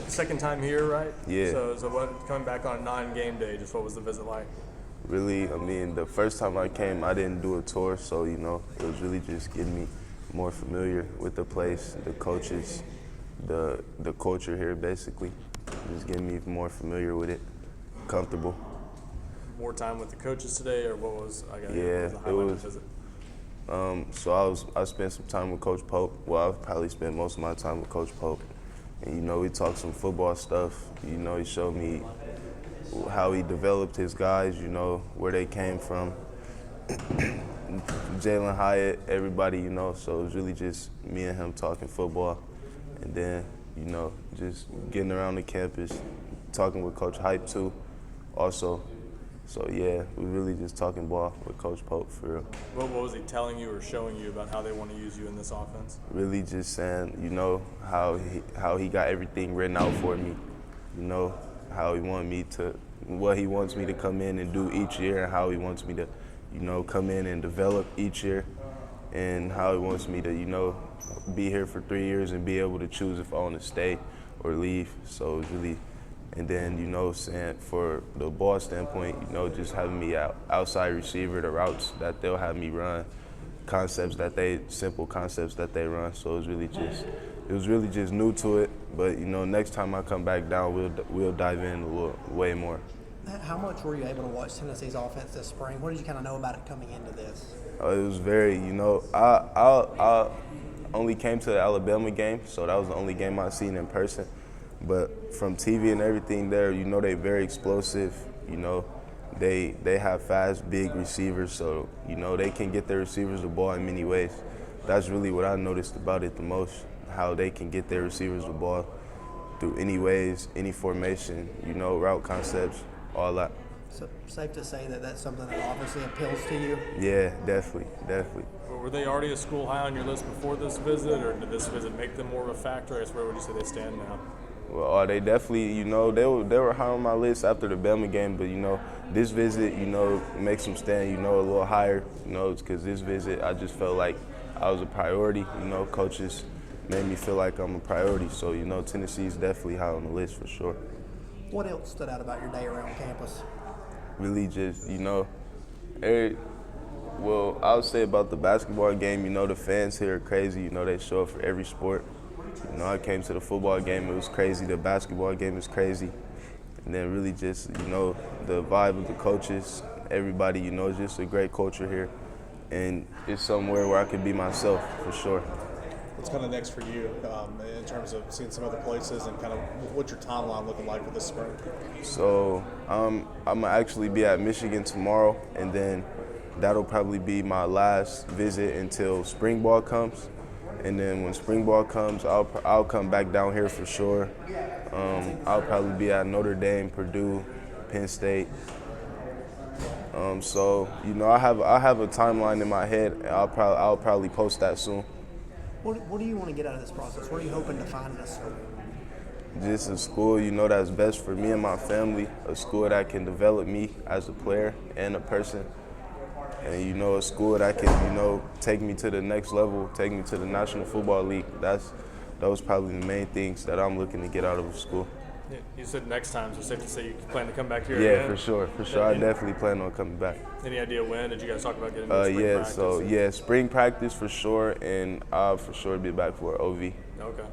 Second time here, right? Yeah. So what, coming back on non-game day, just what was the visit like? Really, the first time I came, I didn't do a tour, so, it was really just getting me more familiar with the place, the coaches, the culture here, basically. Just getting me more familiar with it, comfortable. More time with the coaches today, or what was, Yeah, the highlight of the visit? So I spent some time with Coach Pope. Well, I've probably spent most of my time with Coach Pope. And, we talked some football stuff. He showed me how he developed his guys, where they came from. Jalen Hyatt, everybody, so it was really just me and him talking football. And then, just getting around the campus, talking with Coach Hype too, also. So yeah, we really just talking ball with Coach Pope for real. What was he telling you or showing you about how they want to use you in this offense? Really just saying, how he got everything written out for me. How he wanted me to, what he wants me to come in and do each year, and how he wants me to, come in and develop each year, and how he wants me to, be here for 3 years and be able to choose if I want to stay or leave. So it's really. And then, saying for the ball standpoint, just having me outside receiver, the routes that they'll have me run, simple concepts that they run. So it was really just new to it. But, next time I come back down, we'll dive in a little way more. How much were you able to watch Tennessee's offense this spring? What did you kind of know about it coming into this? It was very, I only came to the Alabama game, so that was the only game I've seen in person. But from TV and everything there, they're very explosive. They have fast, big receivers, so, they can get their receivers the ball in many ways. That's really what I noticed about it the most, how they can get their receivers the ball through any ways, any formation, route concepts, all that. So safe to say that that's something that obviously appeals to you? Yeah, definitely. Were they already a school high on your list before this visit, or did this visit make them more of a factor? I guess where would you say they stand now? Well, they definitely, they were high on my list after the Bama game, but, this visit, makes them stand, a little higher, because this visit, I just felt like I was a priority. Coaches made me feel like I'm a priority. So, Tennessee's definitely high on the list for sure. What else stood out about your day around campus? Really just, well, I would say about the basketball game, the fans here are crazy. They show up for every sport. I came to the football game, it was crazy. The basketball game is crazy. And then really just, the vibe of the coaches, everybody, it's just a great culture here. And it's somewhere where I could be myself, for sure. What's kind of next for you in terms of seeing some other places, and kind of what's your timeline looking like for this spring? So I'm going to actually be at Michigan tomorrow, and then that'll probably be my last visit until spring ball comes. And then when spring ball comes, I'll come back down here for sure. I'll probably be at Notre Dame, Purdue, Penn State. So I have a timeline in my head. I'll probably post that soon. What do you want to get out of this process? What are you hoping to find in a school? Just a school, that's best for me and my family. A school that can develop me as a player and a person. And, a school that can, take me to the next level, take me to the National Football League. Those probably the main things that I'm looking to get out of a school. Yeah, you said next time, so safe to say you plan to come back here Yeah, again? for sure. I definitely plan on coming back. Any idea when? Did you guys talk about getting to spring practice? So spring practice for sure, and I'll for sure be back for OV. Okay.